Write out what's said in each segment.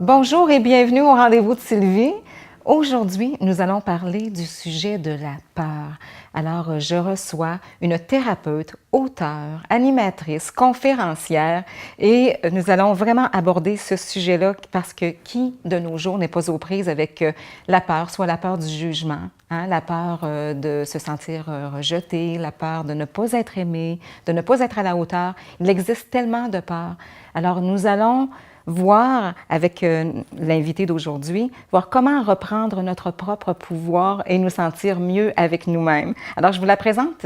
Bonjour et bienvenue au rendez-vous de Sylvie. Aujourd'hui, nous allons parler du sujet de la peur. Alors, je reçois une thérapeute, auteure, animatrice, conférencière et nous allons vraiment aborder ce sujet-là parce que qui, de nos jours, n'est pas aux prises avec la peur, soit la peur du jugement, la peur de se sentir rejeté, la peur de ne pas être aimé, de ne pas être à la hauteur. Il existe tellement de peurs. Alors, nous allons voir avec l'invité d'aujourd'hui, voir comment reprendre notre propre pouvoir et nous sentir mieux avec nous-mêmes. Alors, je vous la présente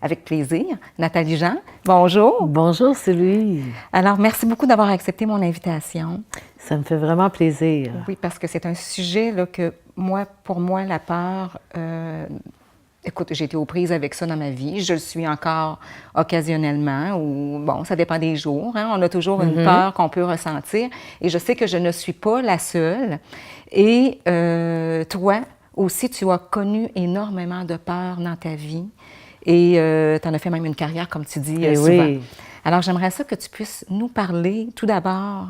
avec plaisir. Nathalie Jean, bonjour. Bonjour Sylvie. Alors, merci beaucoup d'avoir accepté mon invitation. Ça me fait vraiment plaisir. Oui, parce que c'est un sujet là, que pour moi, la peur... Écoute, j'ai été aux prises avec ça dans ma vie. Je le suis encore occasionnellement ou, bon, ça dépend des jours. On a toujours une peur qu'on peut ressentir. Et je sais que je ne suis pas la seule. Et toi aussi, tu as connu énormément de peur dans ta vie. Et tu en as fait même une carrière, comme tu dis souvent. Oui. Alors, j'aimerais ça que tu puisses nous parler tout d'abord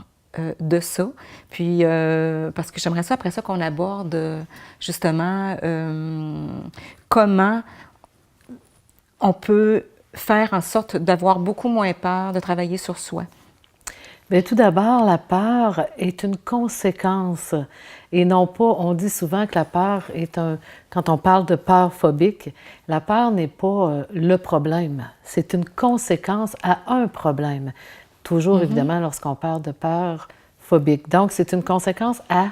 de ça. Puis, parce que j'aimerais ça, après ça, qu'on aborde justement comment on peut faire en sorte d'avoir beaucoup moins peur, de travailler sur soi. Bien, tout d'abord, la peur est une conséquence et non pas, on dit souvent que la peur est quand on parle de peur phobique, la peur n'est pas le problème, c'est une conséquence à un problème. Toujours, évidemment, lorsqu'on parle de peur phobique. Donc, c'est une conséquence à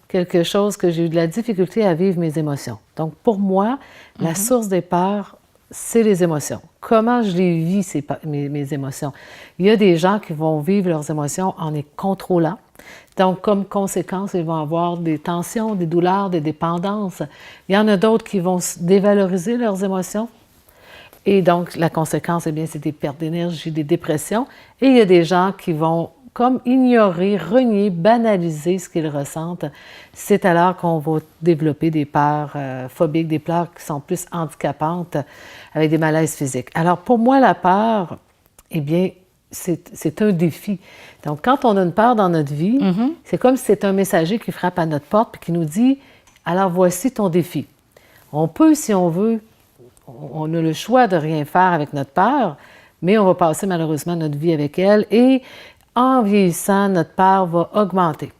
quelque chose que j'ai eu de la difficulté à vivre mes émotions. Donc, pour moi, la source des peurs, c'est les émotions. Comment je les vis, mes émotions? Il y a des gens qui vont vivre leurs émotions en les contrôlant. Donc, comme conséquence, ils vont avoir des tensions, des douleurs, des dépendances. Il y en a d'autres qui vont dévaloriser leurs émotions. Et donc, la conséquence, eh bien, c'est des pertes d'énergie, des dépressions. Et il y a des gens qui vont comme ignorer, renier, banaliser ce qu'ils ressentent. C'est alors qu'on va développer des peurs phobiques, des peurs qui sont plus handicapantes, avec des malaises physiques. Alors, pour moi, la peur, eh bien, c'est un défi. Donc, quand on a une peur dans notre vie, c'est comme si c'est un messager qui frappe à notre porte et qui nous dit « Alors, voici ton défi. » On peut, si on veut, on a le choix de rien faire avec notre peur, mais on va passer malheureusement notre vie avec elle et en vieillissant, notre peur va augmenter.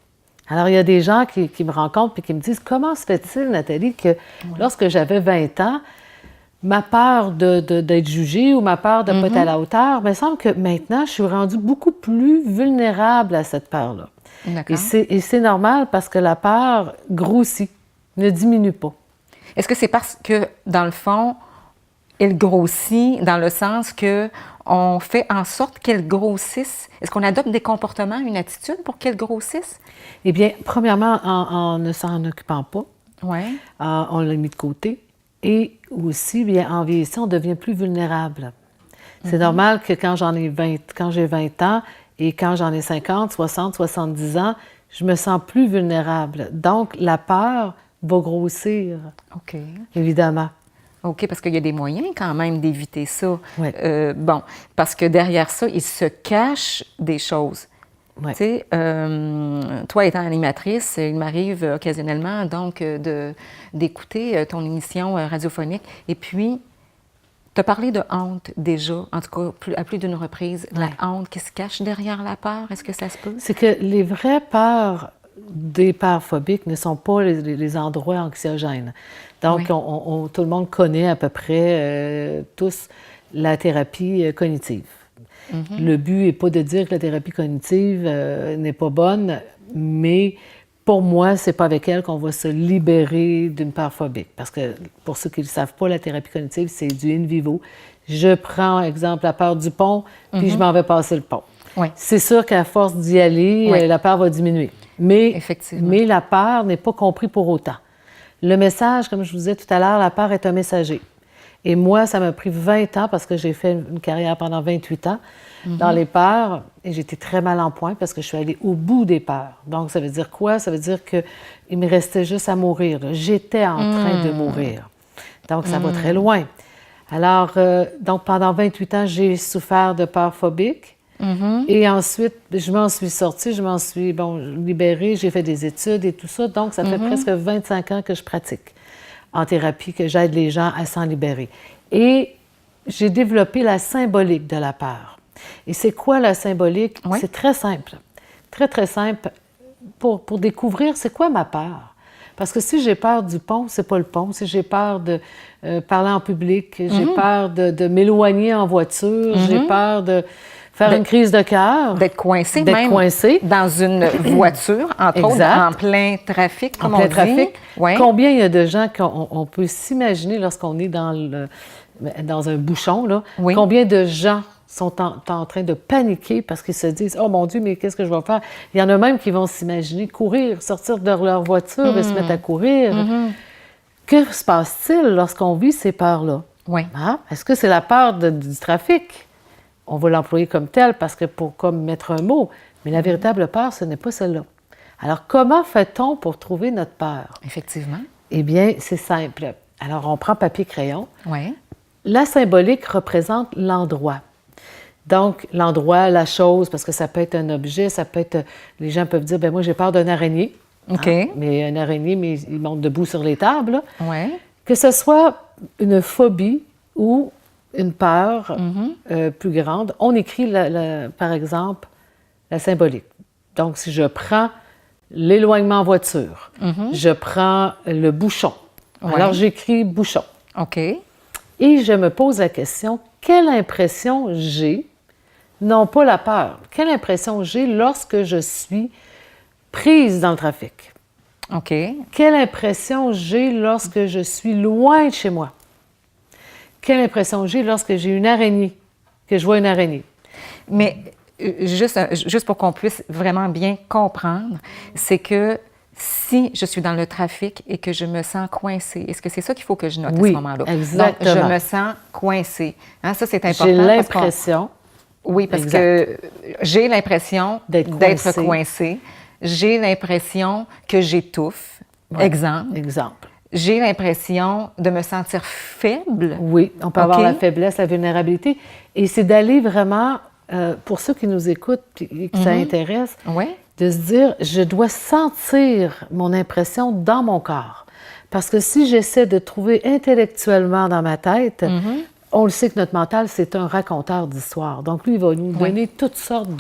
Alors, il y a des gens qui me rencontrent et qui me disent « Comment se fait-il, Nathalie, que lorsque j'avais 20 ans, ma peur d'être jugée ou ma peur de ne pas être à la hauteur, il me semble que maintenant, je suis rendue beaucoup plus vulnérable à cette peur-là. » Et c'est normal parce que la peur grossit, ne diminue pas. Est-ce que c'est parce que, dans le fond, elle grossit dans le sens que on fait en sorte qu'elle grossisse? Est-ce qu'on adopte des comportements, une attitude pour qu'elle grossisse? Eh bien, premièrement, en ne s'en occupant pas, on l'a mis de côté. Et aussi, bien, en vieillissant, on devient plus vulnérable. C'est normal que quand j'ai 20 ans et quand j'en ai 50, 60, 70 ans, je me sens plus vulnérable. Donc, la peur va grossir, évidemment. OK, parce qu'il y a des moyens quand même d'éviter ça. Oui. Bon, parce que derrière ça, il se cache des choses. Oui. Tu sais, toi étant animatrice, il m'arrive occasionnellement donc d'écouter ton émission radiophonique. Et puis, tu as parlé de honte déjà, en tout cas à plus d'une reprise. La honte qui se cache derrière la peur, est-ce que ça se peut? C'est que les vraies peurs des peurs phobiques ne sont pas les endroits anxiogènes. Donc, tout le monde connaît à peu près tous la thérapie cognitive. Le but n'est pas de dire que la thérapie cognitive n'est pas bonne, mais pour moi, c'est pas avec elle qu'on va se libérer d'une peur phobique. Parce que, pour ceux qui ne le savent pas, la thérapie cognitive, c'est du in vivo. Je prends, exemple, la peur du pont, puis je m'en vais passer le pont. C'est sûr qu'à force d'y aller, la peur va diminuer. Mais la peur n'est pas comprise pour autant. Le message, comme je vous disais tout à l'heure, la peur est un messager. Et moi, ça m'a pris 20 ans parce que j'ai fait une carrière pendant 28 ans dans les peurs et j'étais très mal en point parce que je suis allée au bout des peurs. Donc, ça veut dire quoi? Ça veut dire qu'il me restait juste à mourir. J'étais en train de mourir. Donc, ça va très loin. Alors, donc pendant 28 ans, j'ai souffert de peur phobique. Et ensuite, je m'en suis sortie, je m'en suis libérée, j'ai fait des études et tout ça. Donc, ça fait presque 25 ans que je pratique en thérapie, que j'aide les gens à s'en libérer. Et j'ai développé la symbolique de la peur. Et c'est quoi la symbolique? Oui. C'est très simple, très, très simple pour découvrir c'est quoi ma peur. Parce que si j'ai peur du pont, c'est pas le pont. Si j'ai peur de parler en public, j'ai peur de m'éloigner en voiture, j'ai peur de faire une crise de cœur. D'être coincé, D'être même coincé. dans une voiture, entre autres, en plein trafic, comme en plein on trafic. dit. Ouais. Combien il y a de gens qu'on peut s'imaginer lorsqu'on est dans un bouchon, là, Oui. combien de gens sont en train de paniquer parce qu'ils se disent « Oh mon Dieu, mais qu'est-ce que je vais faire? » Il y en a même qui vont s'imaginer courir, sortir de leur voiture et se mettre à courir. Que se passe-t-il lorsqu'on vit ces peurs-là? Oui. Hein? Est-ce que c'est la peur du trafic? On va l'employer comme tel parce que pour comme mettre un mot, mais la véritable peur, ce n'est pas celle-là. Alors, comment fait-on pour trouver notre peur? Effectivement. Eh bien, c'est simple. Alors, on prend papier-crayon. Oui. La symbolique représente l'endroit. Donc, l'endroit, la chose, parce que ça peut être un objet, ça peut être... Les gens peuvent dire, ben moi, j'ai peur d'un araignée. OK. Hein? Mais un araignée, mais il monte debout sur les tables. Là. Oui. Que ce soit une phobie ou une peur plus grande, on écrit, par exemple, la symbolique. Donc, si je prends l'éloignement en voiture, je prends le bouchon. Ouais. Alors, j'écris bouchon. OK. Et je me pose la question, quelle impression j'ai, non pas la peur, quelle impression j'ai lorsque je suis prise dans le trafic? OK. Quelle impression j'ai lorsque je suis loin de chez moi? Quelle impression j'ai lorsque j'ai une araignée, que je vois une araignée? Mais juste pour qu'on puisse vraiment bien comprendre, c'est que si je suis dans le trafic et que je me sens coincée, est-ce que c'est ça qu'il faut que je note à ce moment-là? Exactement. Donc, je me sens coincée. Hein, ça, c'est important. J'ai l'impression. Oui, parce que j'ai l'impression d'être coincée. J'ai l'impression que j'étouffe. Ouais. Exemple. Exemple. J'ai l'impression de me sentir faible. Oui, on peut avoir la faiblesse, la vulnérabilité. Et c'est d'aller vraiment, pour ceux qui nous écoutent et qui ça intéresse, de se dire, je dois sentir mon impression dans mon corps. Parce que si j'essaie de trouver intellectuellement dans ma tête, on le sait que notre mental, c'est un raconteur d'histoires. Donc, lui, il va nous donner toutes sortes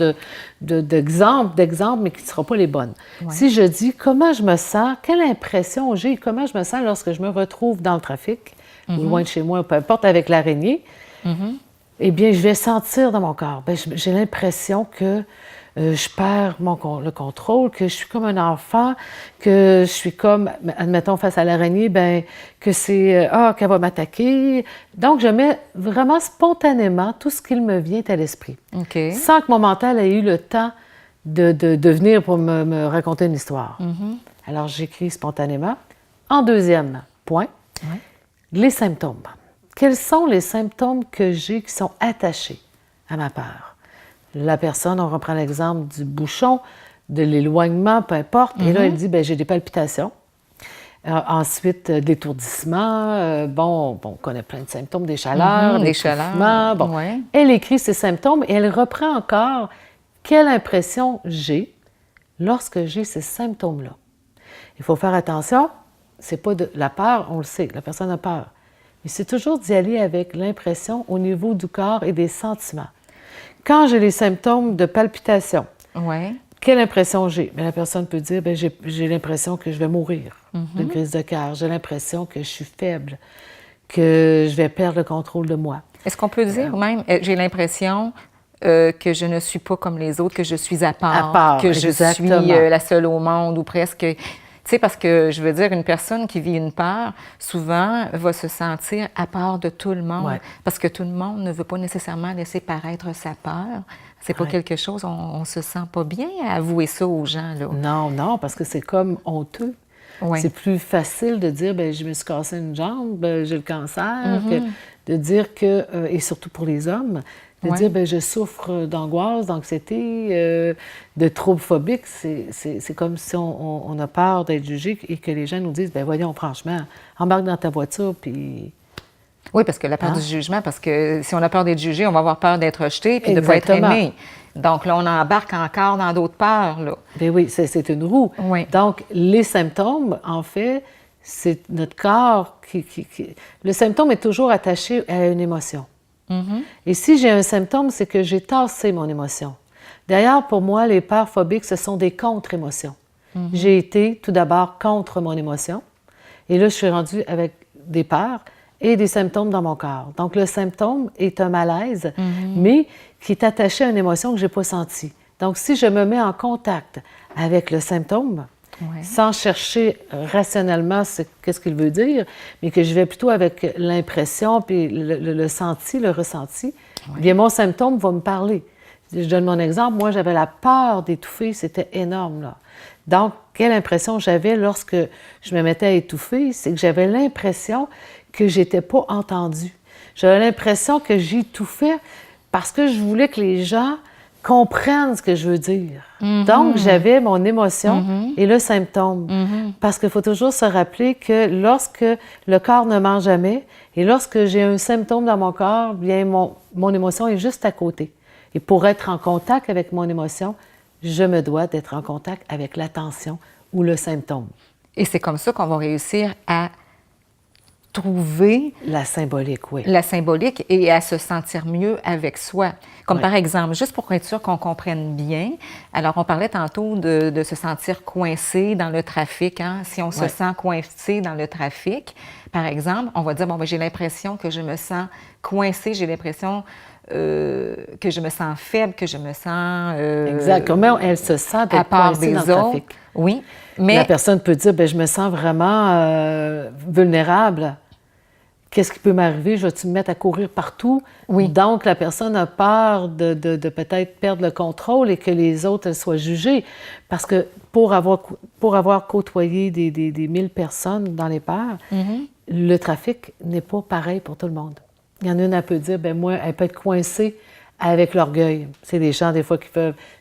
d'exemples, mais qui ne seront pas les bonnes. Si je dis comment je me sens, quelle impression j'ai, comment je me sens lorsque je me retrouve dans le trafic, ou loin de chez moi, peu importe, avec l'araignée, eh bien, je vais sentir dans mon corps. Bien, j'ai l'impression que je perds le contrôle, que je suis comme un enfant, que je suis comme, admettons, face à l'araignée, bien, que c'est, qu'elle va m'attaquer. Donc, je mets vraiment spontanément tout ce qu'il me vient à l'esprit. Sans que mon mental ait eu le temps de venir pour me raconter une histoire. Alors, j'écris spontanément. En deuxième point, les symptômes. Quels sont les symptômes que j'ai qui sont attachés à ma peur? La personne, on reprend l'exemple du bouchon, de l'éloignement, peu importe. Et là, elle dit, bien, j'ai des palpitations. Ensuite, de l'étourdissement. On connaît plein de symptômes, des chaleurs, des étouffements. Elle écrit ces symptômes et elle reprend encore quelle impression j'ai lorsque j'ai ces symptômes-là. Il faut faire attention, c'est pas de la peur, on le sait, la personne a peur. Mais c'est toujours d'y aller avec l'impression au niveau du corps et des sentiments. Quand j'ai les symptômes de palpitation, quelle impression j'ai? Bien, la personne peut dire, bien, j'ai l'impression que je vais mourir d'une crise de cœur. J'ai l'impression que je suis faible, que je vais perdre le contrôle de moi. Est-ce qu'on peut dire même, j'ai l'impression que je ne suis pas comme les autres, que je suis à part que je suis la seule au monde ou presque... Tu sais, parce que, je veux dire, une personne qui vit une peur, souvent, va se sentir à part de tout le monde, parce que tout le monde ne veut pas nécessairement laisser paraître sa peur. C'est pas quelque chose, on se sent pas bien à avouer ça aux gens, là. Non, parce que c'est comme honteux. C'est plus facile de dire, bien, je me suis cassé une jambe, j'ai le cancer, que de dire que, et surtout pour les hommes, de dire, bien, je souffre d'angoisse, d'anxiété, de troubles phobiques. C'est comme si on a peur d'être jugé et que les gens nous disent, bien, voyons, franchement, embarque dans ta voiture, puis Oui, parce que la peur Hein? du jugement, parce que si on a peur d'être jugé, on va avoir peur d'être rejeté puis de ne pas être Exactement. aimé. Donc là, on embarque encore dans d'autres peurs, là. Ben oui, c'est une roue. Oui. Donc, les symptômes, en fait, c'est notre corps qui... Le symptôme est toujours attaché à une émotion. Et si j'ai un symptôme, c'est que j'ai tassé mon émotion. D'ailleurs, pour moi, les peurs phobiques, ce sont des contre-émotions. J'ai été tout d'abord contre mon émotion, et là, je suis rendue avec des peurs et des symptômes dans mon corps. Donc, le symptôme est un malaise, mais qui est attaché à une émotion que je n'ai pas sentie. Donc, si je me mets en contact avec le symptôme, Ouais. sans chercher rationnellement qu'est-ce qu'il veut dire, mais que je vais plutôt avec l'impression, puis le senti, le ressenti, bien, mon symptôme va me parler. Je donne mon exemple. Moi, j'avais la peur d'étouffer. C'était énorme, là. Donc, quelle impression j'avais lorsque je me mettais à étouffer? C'est que j'avais l'impression que je n'étais pas entendue. J'avais l'impression que j'étouffais parce que je voulais que les gens comprennent ce que je veux dire. Donc, j'avais mon émotion et le symptôme. Parce qu'il faut toujours se rappeler que lorsque le corps ne ment jamais et lorsque j'ai un symptôme dans mon corps, bien, mon émotion est juste à côté. Et pour être en contact avec mon émotion, je me dois d'être en contact avec l'attention ou le symptôme. Et c'est comme ça qu'on va réussir à trouver La symbolique, oui. la symbolique et à se sentir mieux avec soi. Comme Oui. par exemple, juste pour être sûr qu'on comprenne bien, alors on parlait tantôt de se sentir coincé dans le trafic. Hein? Si on se Oui. sent coincé dans le trafic, par exemple, on va dire, bon, ben, j'ai l'impression que je me sens coincé, j'ai l'impression que je me sens faible, que je me sens... Exact. Comment elle se sent à d'être part coincée des dans le autres. trafic? Oui, mais... La personne peut dire, bien, je me sens vraiment vulnérable. Qu'est-ce qui peut m'arriver? Je vais-tu me mettre à courir partout? Oui. Donc, la personne a peur de peut-être perdre le contrôle et que les autres soient jugés. Parce que pour avoir côtoyé des 1000 personnes dans les peurs, le trafic n'est pas pareil pour tout le monde. Il y en a une, elle peut dire, bien, moi, elle peut être coincée avec l'orgueil. C'est des gens, des fois, qui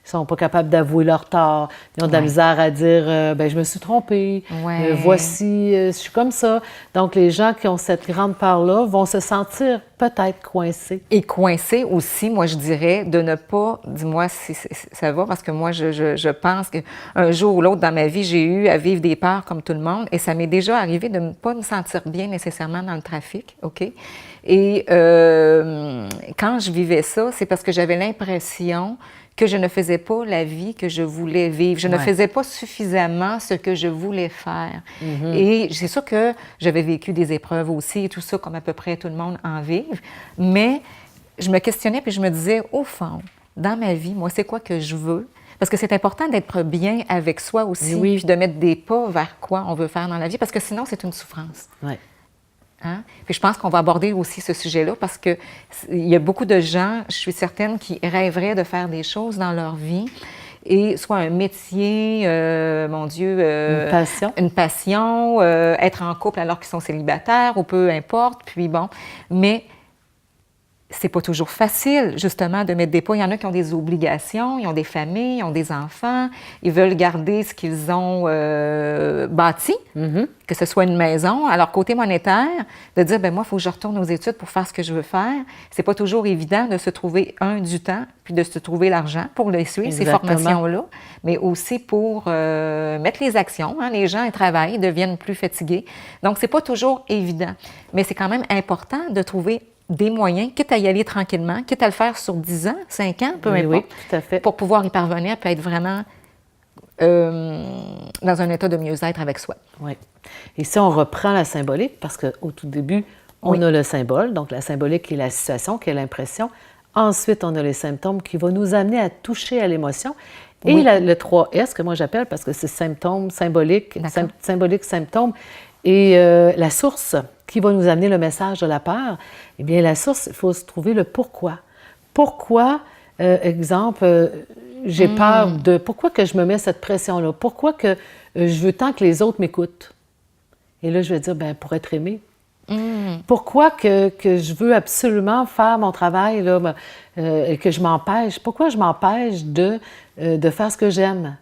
sont pas capables d'avouer leur tort. Ils ont de la misère à dire, bien, je me suis trompée, Ouais. voici, je suis comme ça. Donc, les gens qui ont cette grande peur-là vont se sentir peut-être coincés. Et coincé aussi, moi, je dirais, de ne pas, dis-moi si ça va, parce que moi, je pense qu'un jour ou l'autre dans ma vie, j'ai eu à vivre des peurs comme tout le monde, et ça m'est déjà arrivé de ne pas me sentir bien nécessairement dans le trafic, OK? Et quand je vivais ça, c'est parce que j'avais l'impression que je ne faisais pas la vie que je voulais vivre. Je ne faisais pas suffisamment ce que je voulais faire. Et c'est sûr que j'avais vécu des épreuves aussi et tout ça, comme à peu près tout le monde en vive. Mais je me questionnais puis je me disais, au fond, dans ma vie, moi, c'est quoi que je veux? Parce que c'est important d'être bien avec soi aussi, Oui. puis de mettre des pas vers quoi on veut faire dans la vie, parce que sinon, c'est une souffrance. Oui. Hein? Puis je pense qu'on va aborder aussi ce sujet-là parce qu'il y a beaucoup de gens, je suis certaine, qui rêveraient de faire des choses dans leur vie, et soit un métier, mon Dieu... Une passion. Une passion, être en couple alors qu'ils sont célibataires, ou peu importe, puis bon. Mais c'est pas toujours facile, justement, de mettre des pas. Il y en a qui ont des obligations, ils ont des familles, ils ont des enfants, ils veulent garder ce qu'ils ont bâti, que ce soit une maison. Alors, côté monétaire, de dire, ben moi, il faut que je retourne aux études pour faire ce que je veux faire. C'est pas toujours évident de se trouver, du temps, puis de se trouver l'argent pour les suivre, Exactement. ces formations-là, mais aussi pour mettre les actions. Hein. Les gens, ils travaillent, ils deviennent plus fatigués. Donc, c'est pas toujours évident. Mais c'est quand même important de trouver des moyens, quitte à y aller tranquillement, quitte à le faire sur 10 ans, 5 ans, peu importe, Oui, tout à fait. pour pouvoir y parvenir puis être vraiment dans un état de mieux-être avec soi. Oui. Et si on reprend la symbolique, parce qu'au tout début, on a le symbole, donc la symbolique qui est la situation, qui est l'impression. Ensuite, on a les symptômes qui vont nous amener à toucher à l'émotion. Et le 3S, que moi j'appelle, parce que c'est symptôme, symbolique, symbolique, symptôme, et la source qui va nous amener le message de la peur, eh bien, la source, il faut se trouver le pourquoi. Pourquoi, exemple, j'ai peur de... Pourquoi que je me mets cette pression-là? Pourquoi que je veux tant que les autres m'écoutent? Et là, je vais dire, bien, pour être aimé. Pourquoi que je veux absolument faire mon travail là, et que je m'empêche? Pourquoi je m'empêche de faire ce que j'aime?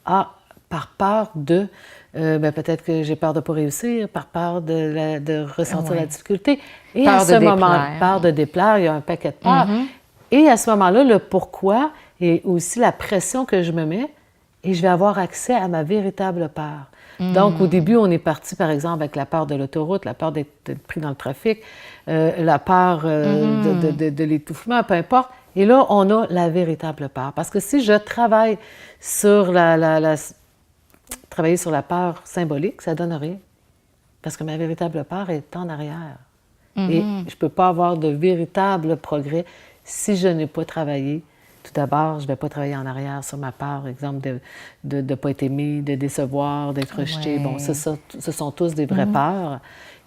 Ah, par peur de ben, peut-être que j'ai peur de ne pas réussir, par peur de ressentir la difficulté. Et Peur à ce de moment, déplaire. peur de déplaire, il y a un paquet de peurs. Et à ce moment-là, le pourquoi et aussi la pression que je me mets, et je vais avoir accès à ma véritable peur. Donc, au début, on est parti, par exemple, avec la peur de l'autoroute, la peur d'être pris dans le trafic, la peur de l'étouffement, peu importe. Et là, on a la véritable peur. Parce que si je travaille sur travailler sur la peur symbolique, ça donne rien. Parce que ma véritable peur est en arrière. Et je ne peux pas avoir de véritable progrès si je n'ai pas travaillé. Tout d'abord, je ne vais pas travailler en arrière sur ma peur, par exemple, de ne pas être aimé, de décevoir, d'être rejeté. Bon, ce sont tous des vraies peurs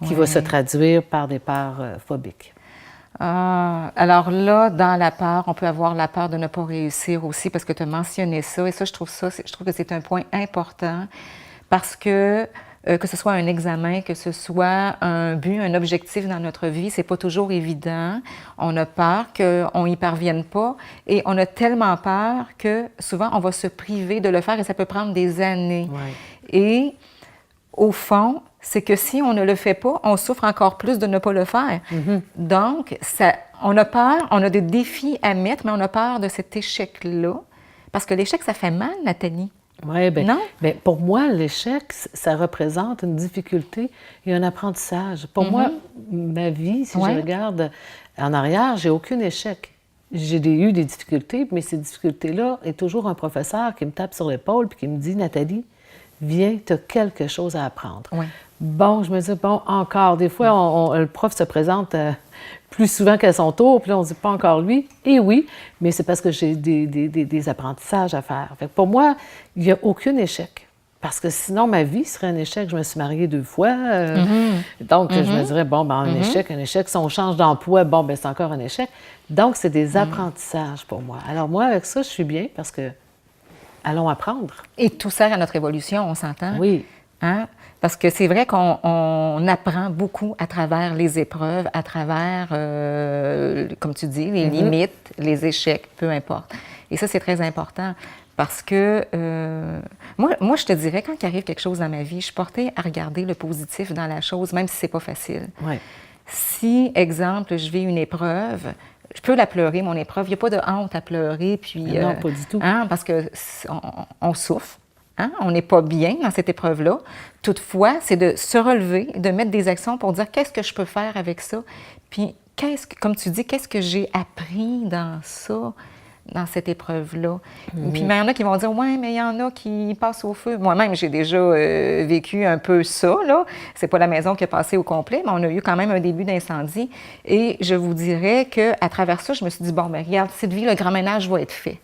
qui vont se traduire par des peurs phobiques. Alors là, dans la peur, on peut avoir la peur de ne pas réussir aussi, parce que tu as mentionné ça, et ça, je trouve que c'est un point important, parce que ce soit un examen, que ce soit un but, un objectif dans notre vie, c'est pas toujours évident. On a peur qu'on n'y parvienne pas, et on a tellement peur que souvent, on va se priver de le faire, et ça peut prendre des années. Ouais. Et au fond, c'est que si on ne le fait pas, on souffre encore plus de ne pas le faire. Donc, on a peur, on a des défis à mettre, mais on a peur de cet échec-là. Parce que l'échec, ça fait mal, Nathalie. Oui, Non? bien, pour moi, l'échec, ça représente une difficulté et un apprentissage. Pour moi, ma vie, si je regarde en arrière, j'ai aucun échec. J'ai eu des difficultés, mais ces difficultés-là, il y a toujours un professeur qui me tape sur l'épaule et qui me dit « Nathalie, viens, tu as quelque chose à apprendre. Oui. » Bon, je me dis, bon, encore. Des fois, le prof se présente plus souvent qu'à son tour, puis là, on se dit pas encore lui. Et oui, mais c'est parce que j'ai des apprentissages à faire. Fait que pour moi, il n'y a aucun échec. Parce que sinon, ma vie serait un échec. Je me suis mariée 2 fois. Donc, je me dirais, bon, ben, un échec. Si on change d'emploi, bon, ben, c'est encore un échec. Donc, c'est des apprentissages pour moi. Alors, moi, avec ça, je suis bien parce que allons apprendre. Et tout sert à notre évolution, on s'entend? Oui. Hein? Parce que c'est vrai qu'on apprend beaucoup à travers les épreuves, à travers, comme tu dis, les limites, les échecs, peu importe. Et ça, c'est très important parce que moi, je te dirais, quand il arrive quelque chose dans ma vie, je suis portée à regarder le positif dans la chose, même si c'est pas facile. Ouais. Si, exemple, je vis une épreuve, je peux la pleurer, mon épreuve. Il n'y a pas de honte à pleurer. Puis, non, pas du tout. Hein, parce qu'on souffre. Hein? On n'est pas bien dans cette épreuve-là. Toutefois, c'est de se relever, de mettre des actions pour dire qu'est-ce que je peux faire avec ça. Puis, comme tu dis, qu'est-ce que j'ai appris dans ça, dans cette épreuve-là. Puis, il y en a qui vont dire, ouais, mais il y en a qui passent au feu. Moi-même, j'ai déjà vécu un peu ça, là. C'est pas la maison qui a passé au complet, mais on a eu quand même un début d'incendie. Et je vous dirais qu'à travers ça, je me suis dit, bon, ben regarde, cette vie, le grand ménage va être fait.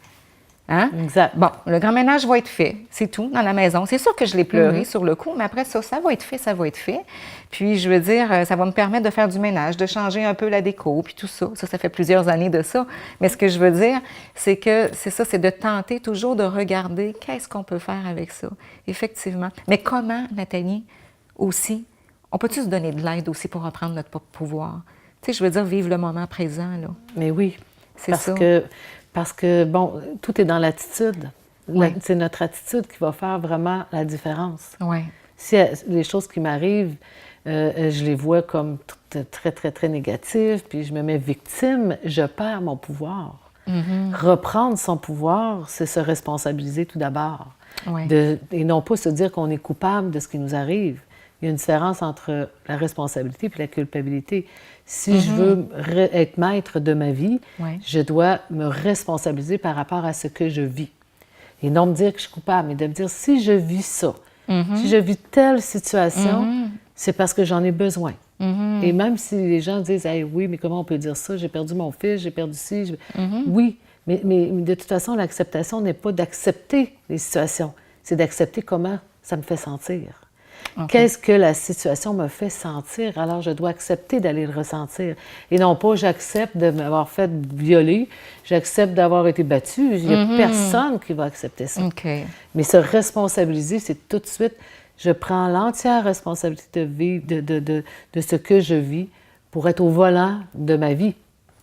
Hein? Exact. Bon, le grand ménage va être fait, c'est tout, dans la maison. C'est sûr que je l'ai pleuré sur le coup, mais après ça va être fait, ça va être fait. Puis, je veux dire, ça va me permettre de faire du ménage, de changer un peu la déco, puis tout ça. Ça fait plusieurs années de ça. Mais ce que je veux dire, c'est que c'est de tenter toujours de regarder qu'est-ce qu'on peut faire avec ça, effectivement. Mais comment, Nathalie, aussi, on peut-tu se donner de l'aide aussi pour reprendre notre pouvoir? Tu sais, je veux dire, vivre le moment présent, là. Mais oui, C'est ça. Parce que, bon, tout est dans l'attitude. Oui. C'est notre attitude qui va faire vraiment la différence. Oui. Si les choses qui m'arrivent, je les vois comme très, très, très négatives, puis je me mets victime, je perds mon pouvoir. Reprendre son pouvoir, c'est se responsabiliser tout d'abord. Oui. Et non pas se dire qu'on est coupable de ce qui nous arrive. Il y a une différence entre la responsabilité et la culpabilité. Si je veux être maître de ma vie, je dois me responsabiliser par rapport à ce que je vis. Et non me dire que je suis coupable, mais de me dire, si je vis ça, si je vis telle situation, c'est parce que j'en ai besoin. Et même si les gens disent, hey, oui, mais comment on peut dire ça? J'ai perdu mon fils, j'ai perdu ci. Oui, mais de toute façon, l'acceptation n'est pas d'accepter les situations, c'est d'accepter comment ça me fait sentir. Okay. Qu'est-ce que la situation me fait sentir? Alors, je dois accepter d'aller le ressentir. Et non pas, j'accepte de m'avoir fait violer, j'accepte d'avoir été battue. Il n'y a personne qui va accepter ça. Okay. Mais se responsabiliser, c'est tout de suite, je prends l'entière responsabilité de vivre, de ce que je vis pour être au volant de ma vie.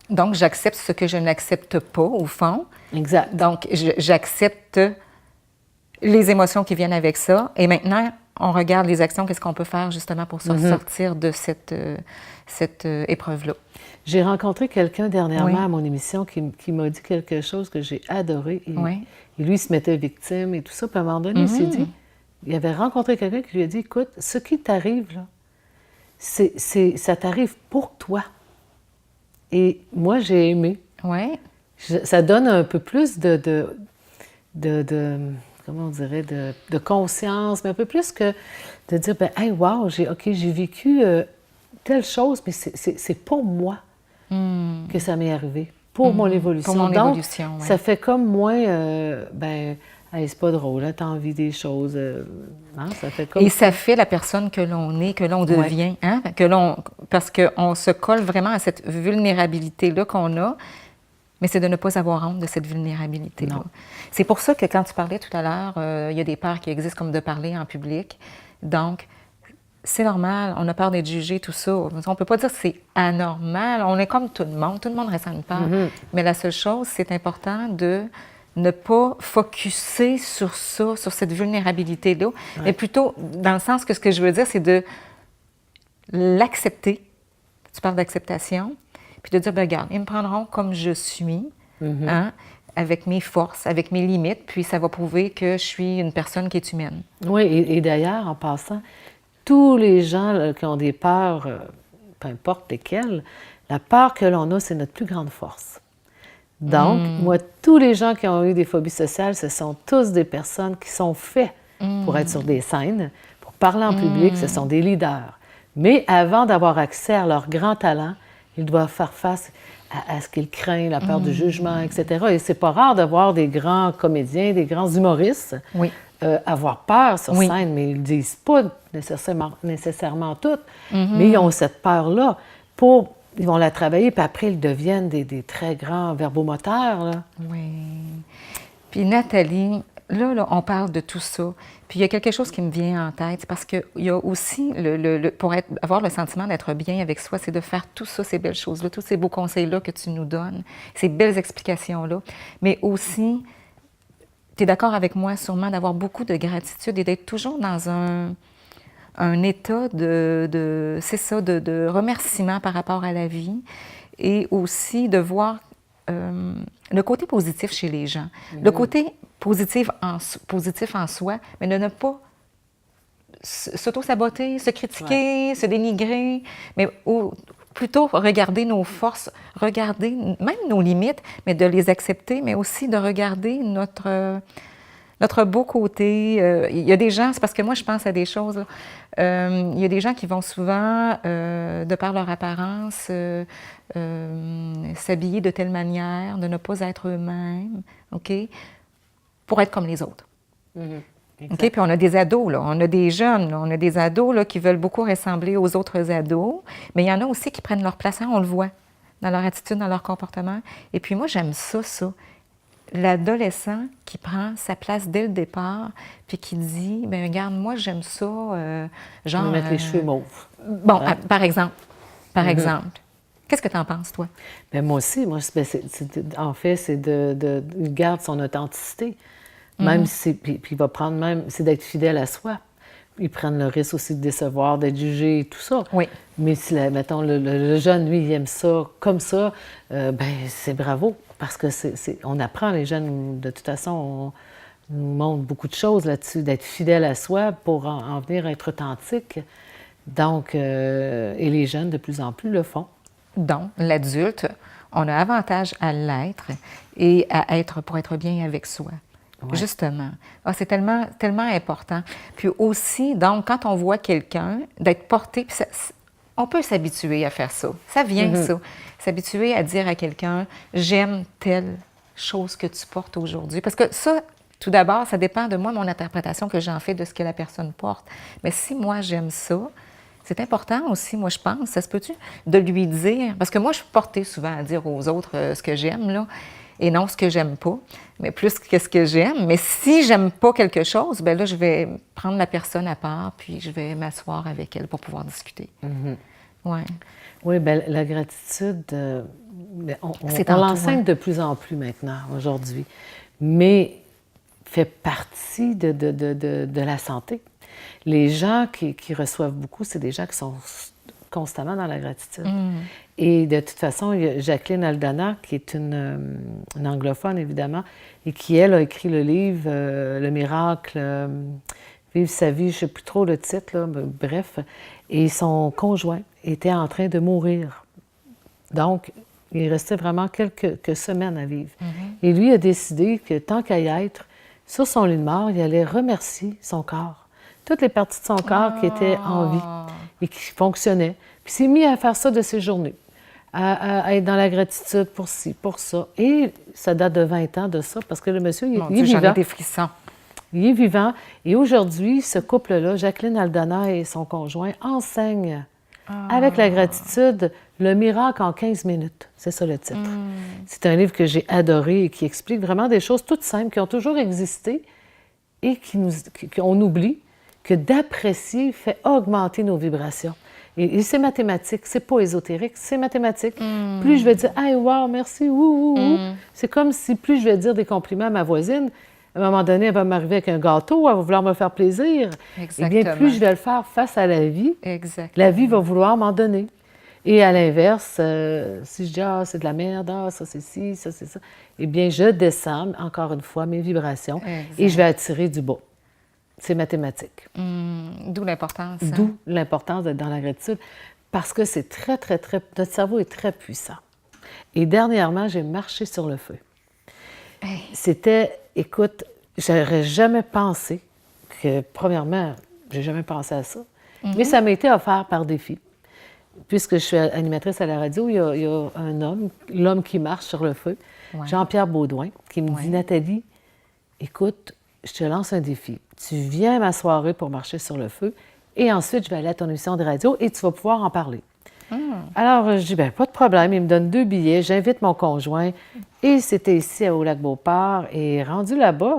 Donc, j'accepte ce que je n'accepte pas, au fond. Exact. Donc, j'accepte les émotions qui viennent avec ça. Et maintenant, on regarde les actions, qu'est-ce qu'on peut faire justement pour sortir de cette épreuve-là. J'ai rencontré quelqu'un dernièrement Oui. à mon émission qui m'a dit quelque chose que j'ai adoré. Oui. Et lui, il se mettait victime et tout ça. Puis à un moment donné, il s'est dit, il avait rencontré quelqu'un qui lui a dit, écoute, ce qui t'arrive, là, ça t'arrive pour toi. Et moi, j'ai aimé. Oui. Ça donne un peu plus de comment on dirait, de conscience, mais un peu plus que de dire, ben, hey, wow, j'ai vécu telle chose, mais c'est pour moi que ça m'est arrivé, pour mon évolution. Pour mon Donc, évolution, oui. ça fait comme moins, ben, hey, c'est pas drôle, hein, t'as envie des choses. Non, ça fait comme Et ça fait la personne que l'on est, que l'on devient, hein? Parce qu'on se colle vraiment à cette vulnérabilité-là qu'on a, mais c'est de ne pas avoir honte de cette vulnérabilité-là. C'est pour ça que quand tu parlais tout à l'heure, il y a des peurs qui existent comme de parler en public. Donc, c'est normal, on a peur d'être jugé, tout ça. On ne peut pas dire que c'est anormal, on est comme tout le monde ressent une peur. Mais la seule chose, c'est important de ne pas focusser sur ça, sur cette vulnérabilité-là, mais plutôt dans le sens que ce que je veux dire, c'est de l'accepter. Tu parles d'acceptation, puis de dire, ben regarde, ils me prendront comme je suis, hein, avec mes forces, avec mes limites, puis ça va prouver que je suis une personne qui est humaine. Oui, et d'ailleurs, en passant, tous les gens là, qui ont des peurs, peu importe lesquelles, la peur que l'on a, c'est notre plus grande force. Donc, moi, tous les gens qui ont eu des phobies sociales, ce sont tous des personnes qui sont faites pour être sur des scènes, pour parler en public, ce sont des leaders. Mais avant d'avoir accès à leur grand talent, ils doivent faire face à ce qu'ils craignent, la peur du jugement, etc. Et c'est pas rare de voir des grands comédiens, des grands humoristes avoir peur sur scène, mais ils ne disent pas nécessairement tout. Mais ils ont cette peur-là. Ils vont la travailler, puis après, ils deviennent des très grands verbomoteurs. Là. Oui. Puis Nathalie, là, on parle de tout ça. Puis il y a quelque chose qui me vient en tête, parce qu'il y a aussi, pour avoir le sentiment d'être bien avec soi, c'est de faire tout ça, ces belles choses-là, tous ces beaux conseils-là que tu nous donnes, ces belles explications-là. Mais aussi, tu es d'accord avec moi sûrement d'avoir beaucoup de gratitude et d'être toujours dans un état c'est ça, de remerciement par rapport à la vie, et aussi de voir le côté positif chez les gens. Le côté positif en soi, mais de ne pas s'auto-saboter, se critiquer, se dénigrer, mais plutôt regarder nos forces, regarder même nos limites, mais de les accepter, mais aussi de regarder notre beau côté. Il y a des gens, c'est parce que moi, je pense à des choses. Là. Il y a des gens qui vont souvent, de par leur apparence, s'habiller de telle manière, de ne pas être eux-mêmes, OK, pour être comme les autres. OK, puis on a des ados, là, on a des jeunes, là, on a des ados là, qui veulent beaucoup ressembler aux autres ados, mais il y en a aussi qui prennent leur place, hein, on le voit, dans leur attitude, dans leur comportement. Et puis moi, j'aime ça. L'adolescent qui prend sa place dès le départ, puis qui dit, bien, regarde, moi, j'aime ça, genre... mettre les cheveux mauves. Bon, par exemple. Qu'est-ce que tu en penses, toi? Bien, moi aussi, en fait, c'est il garde son authenticité. Même si, puis il va prendre même, c'est d'être fidèle à soi. Ils prennent le risque aussi de décevoir, d'être jugé et tout ça. Oui. Mais si, mettons, le jeune, lui, il aime ça comme ça, ben c'est bravo. Parce que on apprend, les jeunes, de toute façon, on nous montre beaucoup de choses là-dessus, d'être fidèle à soi pour en venir à être authentique. Donc, et les jeunes, de plus en plus, le font. Donc, l'adulte, on a avantage à l'être et pour être bien avec soi. Ouais. Justement. Ah, c'est tellement, tellement important. Puis aussi, donc, quand on voit quelqu'un, d'être porté, puis on peut s'habituer à faire ça. Ça vient, ça. S'habituer à dire à quelqu'un, j'aime telle chose que tu portes aujourd'hui. Parce que ça, tout d'abord, ça dépend de moi, mon interprétation que j'en fais de ce que la personne porte. Mais si moi, j'aime ça, c'est important aussi, moi, je pense, ça se peut-tu, de lui dire, parce que moi, je suis portée souvent à dire aux autres ce que j'aime, là, et non ce que j'aime pas, mais plus que ce que j'aime. Mais si j'aime pas quelque chose, bien là, je vais prendre la personne à part, puis je vais m'asseoir avec elle pour pouvoir discuter. Ouais. Oui, bien, la gratitude, on l'enseigne de plus en plus maintenant, aujourd'hui. Mais fait partie de la santé. Les gens qui reçoivent beaucoup, c'est des gens qui sont constamment dans la gratitude. Et de toute façon, il y a Jacqueline Aldana, qui est une anglophone, évidemment, et qui, elle, a écrit le livre Le miracle, Vivre sa vie, je ne sais plus trop le titre, là, bref. Et son conjoint était en train de mourir. Donc, il restait vraiment quelques semaines à vivre. Et lui a décidé que tant qu'à y être, sur son lit de mort, il allait remercier son corps. Toutes les parties de son corps qui étaient en vie et qui fonctionnaient. Puis il s'est mis à faire ça de ses journées, à être dans la gratitude pour ci, pour ça. Et ça date de 20 ans de ça, parce que le monsieur, il est vivant. J'en ai des frissons. Il est vivant. Et aujourd'hui, ce couple-là, Jacqueline Aldana et son conjoint, enseignent avec la gratitude le miracle en 15 minutes. C'est ça le titre. C'est un livre que j'ai adoré et qui explique vraiment des choses toutes simples qui ont toujours existé et qu'on oublie que d'apprécier fait augmenter nos vibrations. Et c'est mathématique, c'est pas ésotérique, c'est mathématique. Plus je vais dire « Hey, wow, merci, c'est comme si plus je vais dire des compliments à ma voisine, à un moment donné, elle va m'arriver avec un gâteau, elle va vouloir me faire plaisir. Exactement. Eh bien, plus je vais le faire face à la vie, la vie va vouloir m'en donner. Et à l'inverse, si je dis « Ah, c'est de la merde, ah, ça c'est ci, ça c'est ça », eh bien, je descends, encore une fois, mes vibrations et je vais attirer du bas. C'est mathématique. D'où l'importance. D'où l'importance d'être dans la gratitude, parce que c'est très, très, très... Notre cerveau est très puissant. Et dernièrement, j'ai marché sur le feu. C'était... Écoute, j'aurais jamais pensé que, premièrement, j'ai jamais pensé à ça, mais ça m'a été offert par défi. Puisque je suis animatrice à la radio, il y a un homme, l'homme qui marche sur le feu, Jean-Pierre Baudouin, qui me dit « Nathalie, écoute, je te lance un défi. Tu viens à ma soirée pour marcher sur le feu et ensuite, je vais aller à ton émission de radio et tu vas pouvoir en parler. » Alors, je dis « Bien, pas de problème. » Il me donne 2 billets, j'invite mon conjoint et c'était ici au Lac-Beauport. Et rendu là-bas,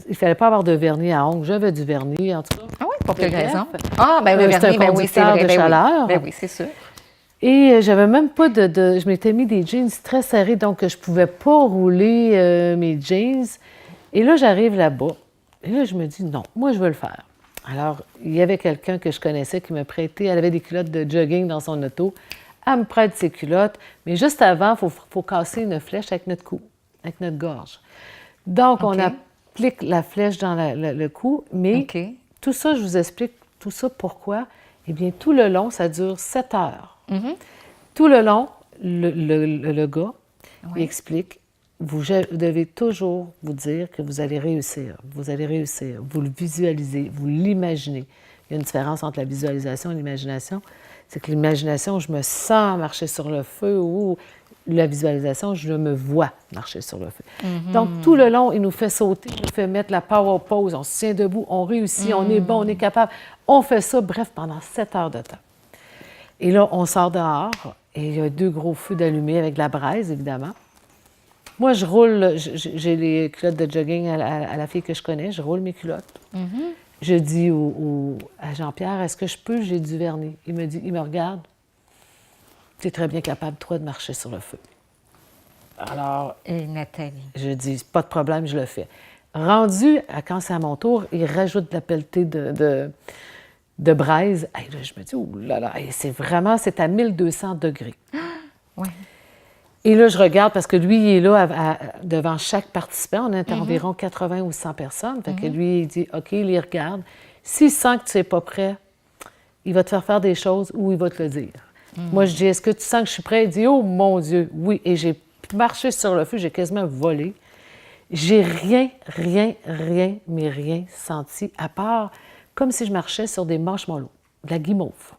il ne fallait pas avoir de vernis à ongles. J'avais du vernis, en tout cas. Ah oui, pour quelle raison? Ah, bien le vernis, ben oui, c'est vrai. De chaleur. Ben oui, c'est sûr. Et j'avais même pas de... Je m'étais mis des jeans très serrés, donc je ne pouvais pas rouler mes jeans. Et là, j'arrive là-bas. Et là, je me dis, non, moi, je veux le faire. Alors, il y avait quelqu'un que je connaissais qui me prêtait, elle avait des culottes de jogging dans son auto. Elle me prête ses culottes, mais juste avant, il faut casser une flèche avec notre cou, avec notre gorge. Donc, on applique la flèche dans le cou, mais tout ça, je vous explique tout ça pourquoi. Eh bien, tout le long, ça dure 7 heures. Tout le long, le gars, il explique, vous devez toujours vous dire que vous allez réussir. Vous allez réussir. Vous le visualisez, vous l'imaginez. Il y a une différence entre la visualisation et l'imagination. C'est que l'imagination, je me sens marcher sur le feu, ou la visualisation, je me vois marcher sur le feu. Donc, tout le long, il nous fait sauter, il nous fait mettre la power pose, on se tient debout, on réussit, on est bon, on est capable. On fait ça, bref, pendant 7 heures de temps. Et là, on sort dehors, et il y a 2 gros feux d'allumés avec de la braise, évidemment. Moi, je roule, j'ai les culottes de jogging à la fille que je connais, je roule mes culottes. Je dis à Jean-Pierre, est-ce que je peux? J'ai du vernis. Il me regarde. Tu es très bien capable, toi, de marcher sur le feu. Alors, et Nathalie? Je dis, pas de problème, je le fais. Rendu, quand c'est à mon tour, il rajoute de la pelletée de braise. Et là, je me dis, oh là là, c'est à 1200 degrés. Oui. Et là, je regarde, parce que lui, il est là devant chaque participant. On est environ 80 ou 100 personnes. Fait que lui, il dit, OK, il les regarde. S'il sent que tu n'es pas prêt, il va te faire des choses ou il va te le dire. Moi, je dis, est-ce que tu sens que je suis prêt? Il dit, oh mon Dieu, oui. Et j'ai marché sur le feu, j'ai quasiment volé. J'ai rien senti, à part comme si je marchais sur des marshmallows, de la guimauve.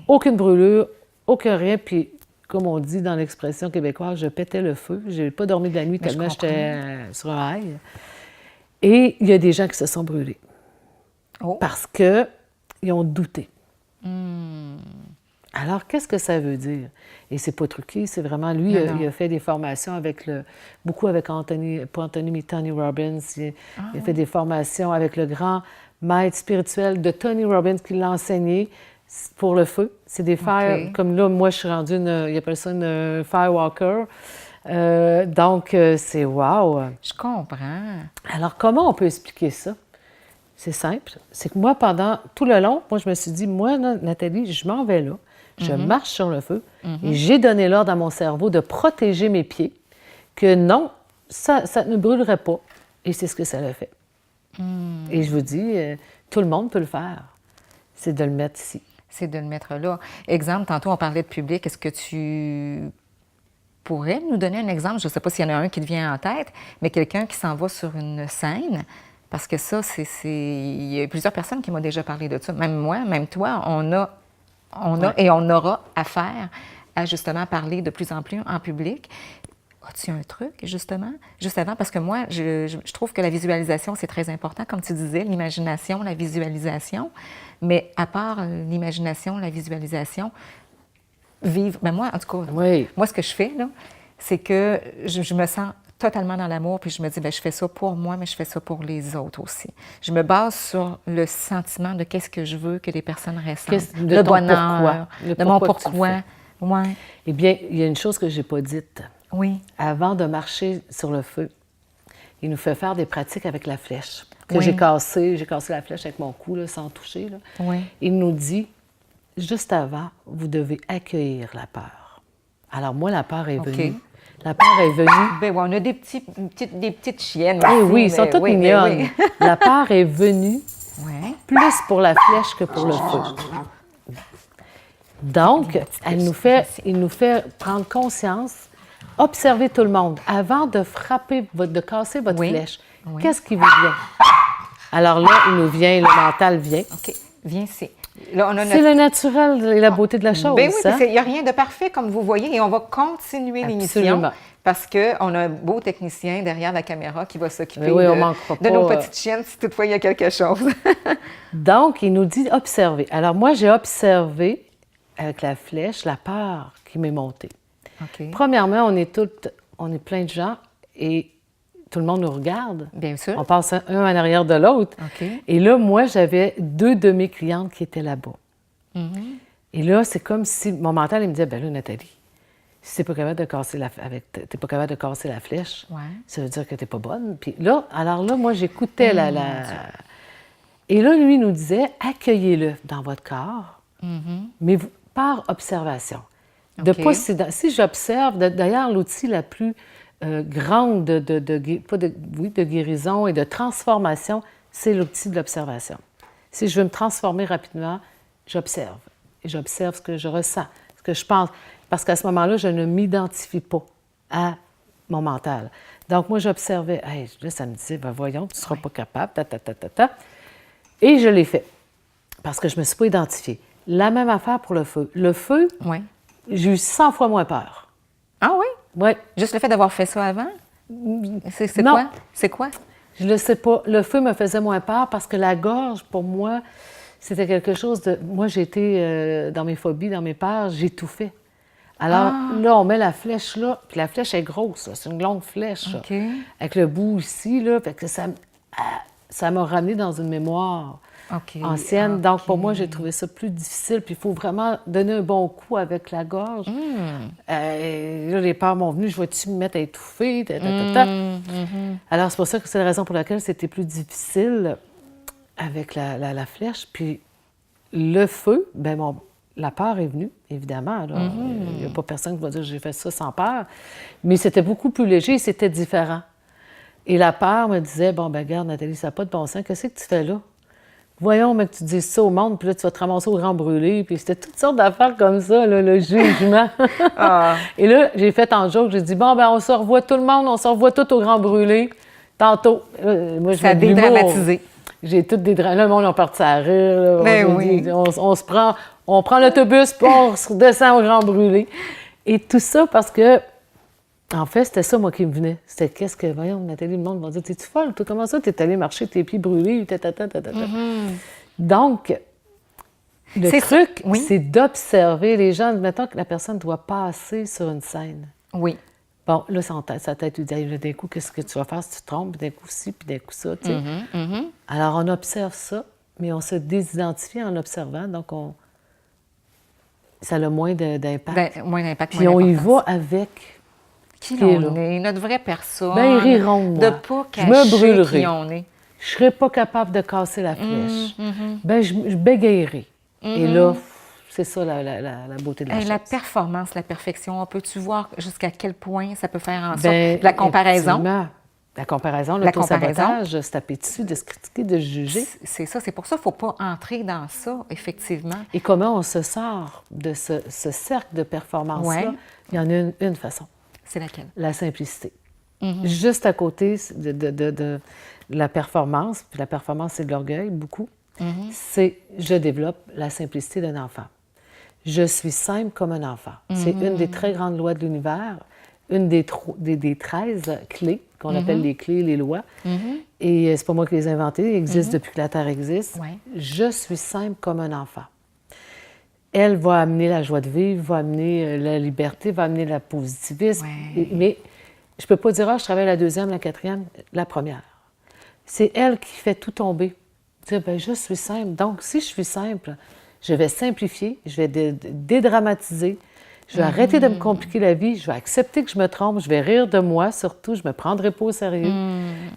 Aucune brûlure, aucun rien, puis comme on dit dans l'expression québécoise, je pétais le feu. Je n'ai pas dormi de la nuit tellement j'étais sur un rail. Et il y a des gens qui se sont brûlés. Parce qu'ils ont douté. Alors, qu'est-ce que ça veut dire? Et c'est pas truqué, c'est vraiment... Lui, il a fait des formations beaucoup avec Anthony, mais Tony Robbins. Il a fait des formations avec le grand maître spirituel de Tony Robbins qui l'a enseigné pour le feu. C'est des fires, comme là, moi, je suis rendue, il appelle ça une firewalker. Donc, c'est wow! Je comprends. Alors, comment on peut expliquer ça? C'est simple. C'est que moi, pendant tout le long, moi, je me suis dit, moi, là, Nathalie, je m'en vais là, je marche sur le feu, et j'ai donné l'ordre à mon cerveau de protéger mes pieds, que non, ça ne brûlerait pas. Et c'est ce que ça a fait. Et je vous dis, tout le monde peut le faire. C'est de le mettre ici. C'est de le mettre là. Exemple, tantôt, on parlait de public. Est-ce que tu pourrais nous donner un exemple? Je ne sais pas s'il y en a un qui te vient en tête, mais quelqu'un qui s'en va sur une scène, parce que ça, il y a plusieurs personnes qui m'ont déjà parlé de ça. Même moi, même toi, on a et on aura affaire à justement parler de plus en plus en public. As-tu un truc, justement, juste avant? Parce que moi, je trouve que la visualisation, c'est très important, comme tu disais, l'imagination, la visualisation. Mais à part l'imagination, la visualisation, vivre... Ben moi, en tout cas, moi, ce que je fais, là, c'est que je me sens totalement dans l'amour, puis je me dis, bien, je fais ça pour moi, mais je fais ça pour les autres aussi. Je me base sur le sentiment de qu'est-ce que je veux que les personnes ressentent. Le bonheur, de mon pourquoi. Ouais. Eh bien, il y a une chose que je n'ai pas dite. Oui. Avant de marcher sur le feu, il nous fait faire des pratiques avec la flèche. Que Oui. j'ai cassé la flèche avec mon cou, là, sans toucher. Là. Oui. Il nous dit, juste avant, vous devez accueillir la peur. Alors moi, la peur est venue. La peur est venue. Bien, on a des petites chiennes. Eh oui, elles sont toutes mignonnes. Oui. La peur est venue plus pour la flèche que pour le feu. Donc, il nous fait prendre conscience, observer tout le monde. Avant de frapper, de casser votre flèche, qu'est-ce qui vous vient? Alors là, il nous vient, le mental vient. OK, viens ici. Là, c'est le naturel et la beauté de la chose. Bien oui, il n'y a rien de parfait, comme vous voyez, et on va continuer l'émission parce qu'on a un beau technicien derrière la caméra qui va s'occuper de nos petites chiennes si toutefois il y a quelque chose. Donc, il nous dit observer. Alors moi, j'ai observé avec la flèche la peur qui m'est montée. Okay. Premièrement, on est plein de gens et tout le monde nous regarde. Bien sûr. On passe un en arrière de l'autre. Okay. Et là, moi, j'avais 2 de mes clientes qui étaient là-bas. Et là, c'est comme si mon mental, il me disait, bien là, Nathalie, si tu n'es pas capable de casser la flèche, ça veut dire que tu n'es pas bonne. Puis là, alors là, moi, j'écoutais Et là, lui nous disait, accueillez-le dans votre corps, mais par observation. De pas, si j'observe, d'ailleurs, l'outil la plus grande de guérison et de transformation, c'est l'outil de l'observation. Si je veux me transformer rapidement, j'observe. Et j'observe ce que je ressens, ce que je pense. Parce qu'à ce moment-là, je ne m'identifie pas à mon mental. Donc, moi, j'observais. Hey, là, ça me disait, ben, voyons, tu ne seras pas capable, Et je l'ai fait. Parce que je ne me suis pas identifiée. La même affaire pour le feu. Le feu, j'ai eu 100 fois moins peur. Ah oui? Oui. Juste le fait d'avoir fait ça avant? C'est quoi? C'est quoi? Je ne le sais pas. Le feu me faisait moins peur parce que la gorge, pour moi, c'était quelque chose de... Moi, j'ai été dans mes phobies, dans mes peurs, j'ai tout fait. Alors là, on met la flèche là, puis la flèche est grosse, c'est une longue flèche, là, avec le bout ici, là, fait que ça m'a ramené dans une mémoire ancienne. Donc, pour moi, j'ai trouvé ça plus difficile, puis il faut vraiment donner un bon coup avec la gorge. Là, les peurs m'ont venu, je vais-tu me mettre à étouffer? Alors, c'est pour ça que c'est la raison pour laquelle c'était plus difficile avec la flèche. Puis le feu, bien, la peur est venue, évidemment. Il n'y a pas personne qui va dire que j'ai fait ça sans peur. Mais c'était beaucoup plus léger et c'était différent. Et la peur me disait, bon, ben regarde, Nathalie, ça n'a pas de bon sens. Qu'est-ce que tu fais là? Voyons, mais que tu dises ça au monde, puis là, tu vas te ramasser au grand brûlé. Puis c'était toutes sortes d'affaires comme ça, là, le jugement. Et là, j'ai fait en joke, j'ai dit, bon, ben on se revoit tout le monde, on se revoit tout au grand brûlé. Tantôt. Moi, je ça a dédramatisé. J'ai tout dédramatisé. Le monde a parti à rire. Là, ben on prend l'autobus, puis on redescend au grand brûlé. Et tout ça parce que, en fait, c'était ça, moi, qui me venait. C'était voyons, Nathalie, le monde va dire, t'es-tu folle? Toi, comment ça, t'es allée marcher tes pieds brûlés? Donc, le truc, c'est d'observer les gens. Mettons que la personne doit passer sur une scène. Oui. Bon, là, sa tête lui dit, d'un coup, qu'est-ce que tu vas faire si tu te trompes? Puis d'un coup, ci, puis d'un coup, ça, tu sais. Alors, on observe ça, mais on se désidentifie en l'observant, donc ça a moins d'impact. Moins d'impact, puis on y va avec qui qui est l'on là. est, notre vraie personne. Ben, ils riront de de moi. pas Je me cacher brûlerai. qui on est. Je ne serais pas capable de casser la flèche. Ben, je bégayerai. Et là, c'est ça la beauté de la Hey, chose. la performance, la perfection, peux-tu voir jusqu'à quel point ça peut faire en sorte Ben, la comparaison? effectivement. La comparaison, La l'autosabotage, se taper dessus, de se critiquer, de se juger. C'est ça, c'est pour ça qu'il ne faut pas entrer dans ça, effectivement. Et comment on se sort de ce cercle de performance-là? Ouais. Il y en a une façon, C'est laquelle? la simplicité. Juste à côté de la performance, puis la performance, c'est de l'orgueil, beaucoup, c'est je développe la simplicité d'un enfant. Je suis simple comme un enfant. C'est une des très grandes lois de l'univers, une des 13 clés qu'on appelle les clés, les lois. Et c'est pas moi qui les ai inventées, ils existent depuis que la Terre existe. Ouais. Je suis simple comme un enfant. Elle va amener la joie de vivre, va amener la liberté, va amener la positivisme. Ouais. Mais je ne peux pas dire, je travaille la deuxième, la quatrième, la première. C'est elle qui fait tout tomber. Dire, ben, je suis simple. Donc, si je suis simple, je vais simplifier, je vais dédramatiser, je vais arrêter de me compliquer la vie, je vais accepter que je me trompe, je vais rire de moi surtout, je ne me prendrai pas au sérieux.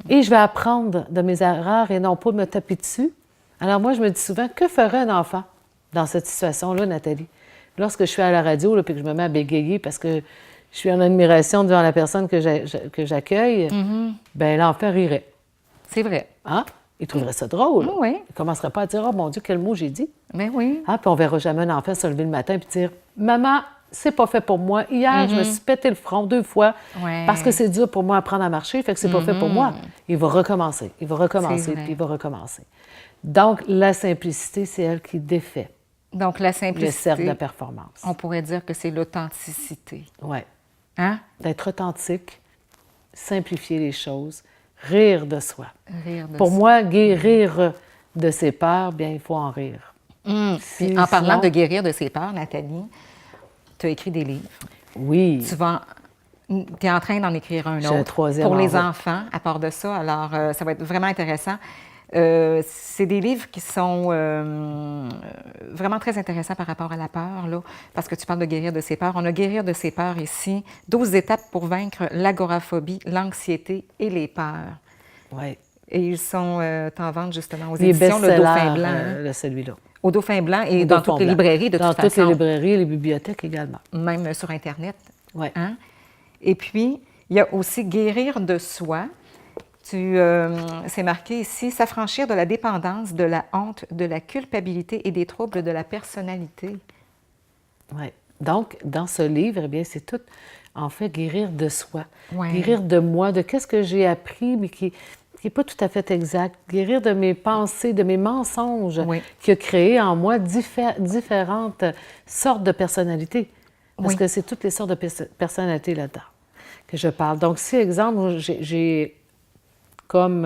Et je vais apprendre de mes erreurs et non pas me taper dessus. Alors moi, je me dis souvent, que ferait un enfant dans cette situation-là, Nathalie? Lorsque je suis à la radio et que je me mets à bégayer parce que je suis en admiration devant la personne que j'accueille, bien, l'enfant rirait. C'est vrai. Hein? Il trouverait ça drôle. Oui. Il ne commencerait pas à dire, oh mon Dieu, quel mot j'ai dit. Mais oui. Hein? Puis on ne verra jamais un enfant se lever le matin et dire, maman, c'est pas fait pour moi. Hier, je me suis pété le front 2 fois Ouais. parce que c'est dur pour moi apprendre à marcher, fait que c'est pas fait pour moi. Il va recommencer, C'est vrai. puis il va recommencer. Donc, la simplicité, c'est elle qui défait Donc, la le cercle de simplicité, la performance. on pourrait dire que c'est l'authenticité. Oui. Hein? D'être authentique, simplifier les choses, rire de soi. Rire de Pour ça. moi, guérir de ses peurs, bien, il faut en rire. Puis, en parlant de guérir de ses peurs, Nathalie, tu as écrit des livres. Oui. Tu es en train d'en écrire un J'ai autre un troisième pour en les route. enfants, à part de ça. Alors, ça va être vraiment intéressant. C'est des livres qui sont vraiment très intéressants par rapport à la peur, là, parce que tu parles de guérir de ses peurs. On a guérir de ses peurs ici. 12 étapes pour vaincre l'agoraphobie, l'anxiété et les peurs. Oui. Et ils sont en vente justement aux Les éditions Le Dauphin best-sellers, Blanc. Hein? celui-là. Au Dauphin Blanc et Au dans Dauphin toutes les Blanc. librairies, de toute façon. Dans toutes les librairies et les bibliothèques également. Même sur Internet. Oui. Hein? Et puis, il y a aussi guérir de soi. C'est marqué ici, s'affranchir de la dépendance, de la honte, de la culpabilité et des troubles de la personnalité. Oui. Donc, dans ce livre, eh bien, c'est tout, en fait, guérir de soi. Ouais. Guérir de moi, de qu'est-ce que j'ai appris, mais qui n'est pas tout à fait exact. Guérir de mes pensées, de mes mensonges, Oui. qui a créé en moi différentes sortes de personnalités. Parce Oui. que c'est toutes les sortes de personnalités là-dedans que je parle. Donc, si, exemple, j'ai comme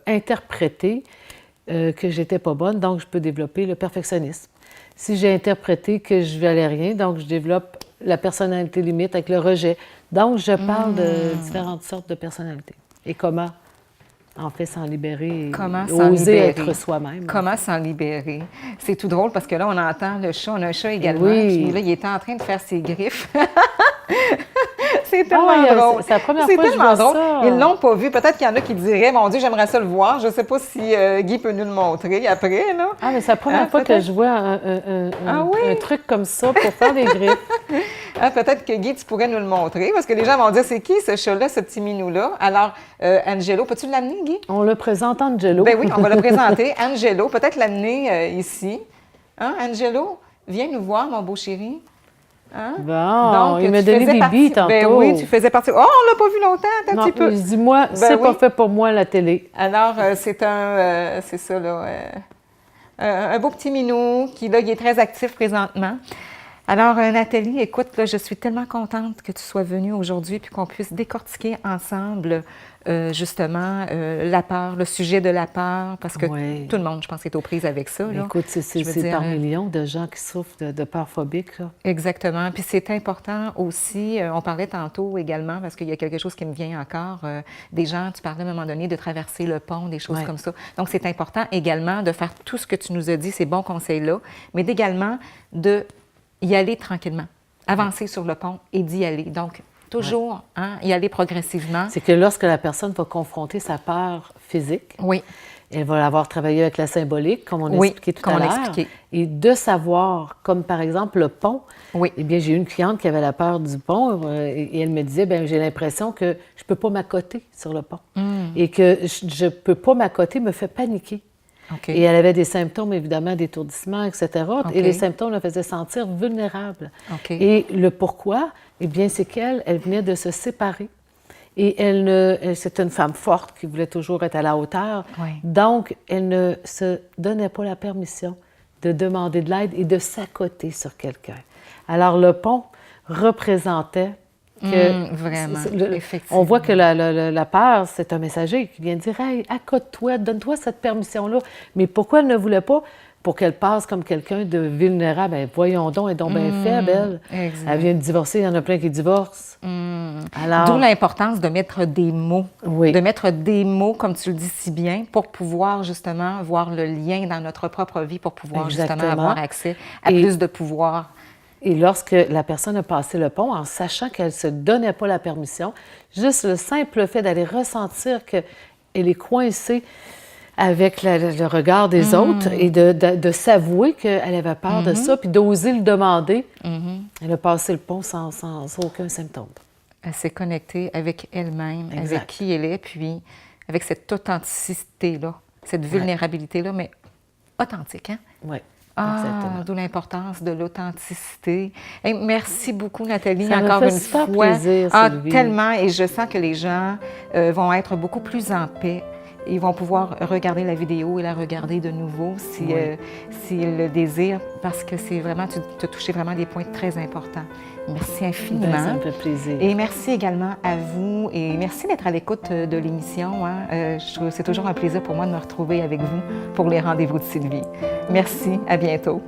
interprété que j'étais pas bonne, donc je peux développer le perfectionnisme. Si j'ai interprété que je valais rien, donc je développe la personnalité limite avec le rejet. Donc, je parle de différentes sortes de personnalités. Et comment, en fait, s'en libérer et Comment s'en oser libérer? être soi-même. Comment s'en libérer? C'est tout drôle parce que là, on entend le chat. On a un chat également. Oui. Puis là, il était en train de faire ses griffes. C'est tellement oui, drôle. c'est la première fois que je tellement vois drôle. ça. Ils ne l'ont pas vu. Peut-être qu'il y en a qui diraient, mon Dieu, j'aimerais ça le voir. Je ne sais pas si Guy peut nous le montrer après. Là. Ah, mais c'est la première fois que peut-être? je vois un truc comme ça pour faire des griffes. Peut-être que Guy, tu pourrais nous le montrer, parce que les gens vont dire, c'est qui ce chat-là, ce petit minou-là? Alors, Angelo, peux-tu l'amener, Guy? On le présente Angelo. Ben oui, on va le présenter. Angelo, peut-être l'amener ici. Hein, Angelo, viens nous voir, mon beau chéri. Hein? Bon, il m'a tu donné faisais des partie- billes tantôt. Ben oui, tu faisais partie. Oh, on l'a pas vu longtemps, un Non, petit peu. je dis, moi, c'est pas oui. fait pour moi, la télé. Alors, c'est ça, là, un beau petit minou qui, là, il est très actif présentement. Alors, Nathalie, écoute, là, je suis tellement contente que tu sois venue aujourd'hui puis qu'on puisse décortiquer ensemble, justement, la peur, le sujet de la peur, parce que Oui. tout le monde, je pense, est aux prises avec ça. Là. Écoute, Je veux c'est dire, par millions de gens qui souffrent de peur phobique, là. Exactement. Puis c'est important aussi, on parlait tantôt également, parce qu'il y a quelque chose qui me vient encore, des gens, tu parlais à un moment donné de traverser le pont, des choses Ouais. comme ça. Donc c'est important également de faire tout ce que tu nous as dit, ces bons conseils-là, mais d'également de y aller tranquillement, avancer sur le pont et d'y aller. Donc, toujours, hein, y aller progressivement. C'est que lorsque la personne va confronter sa peur physique, Oui, elle va avoir travaillé avec la symbolique, comme on a oui, expliqué tout comme à on a l'heure. expliqué. Et de savoir, comme par exemple le pont, Oui. eh bien, j'ai eu une cliente qui avait la peur du pont et elle me disait, bien, j'ai l'impression que je ne peux pas m'accoter sur le pont. Et que je ne peux pas m'accoter me fait paniquer. OK. Et elle avait des symptômes, évidemment, d'étourdissement, etc. OK. Et les symptômes la faisaient sentir vulnérable. OK. Et le pourquoi, eh bien, c'est qu'elle venait de se séparer. Et c'était une femme forte qui voulait toujours être à la hauteur. Oui. Donc, elle ne se donnait pas la permission de demander de l'aide et de s'accoter sur quelqu'un. Alors, le pont représentait que... vraiment, effectivement. On voit que la peur, c'est un messager qui vient dire « Hey, accote-toi, donne-toi cette permission-là. » Mais pourquoi elle ne voulait pas? Pour qu'elle passe comme quelqu'un de vulnérable. Ben, voyons donc, elle est donc bien faible, elle. Exact. Elle vient de divorcer, il y en a plein qui divorcent. Alors, D'où l'importance de mettre des mots. Oui. De mettre des mots, comme tu le dis si bien, pour pouvoir justement voir le lien dans notre propre vie, pour pouvoir justement Exactement. avoir accès à Et- plus de pouvoir. Et lorsque la personne a passé le pont, en sachant qu'elle ne se donnait pas la permission, juste le simple fait d'aller ressentir qu'elle est coincée avec le regard des autres et de s'avouer qu'elle avait peur de ça, puis d'oser le demander, elle a passé le pont sans aucun symptôme. Elle s'est connectée avec elle-même, Exact. avec qui elle est, puis avec cette authenticité-là, cette vulnérabilité-là, mais authentique, hein? Oui, Ah, exactement. d'où l'importance de l'authenticité. Hey, merci beaucoup, Nathalie, Ça me encore fait une super fois. plaisir, Ah, Sylvie. tellement, et je sens que les gens vont être beaucoup plus en paix. Ils vont pouvoir regarder la vidéo et la regarder de nouveau s'ils le désirent, parce que c'est vraiment, tu as touché vraiment des points très importants. Merci infiniment. Ben, ça me fait plaisir. Et merci également à vous et merci d'être à l'écoute de l'émission. Hein. C'est toujours un plaisir pour moi de me retrouver avec vous pour les rendez-vous de Sylvie. Merci, à bientôt.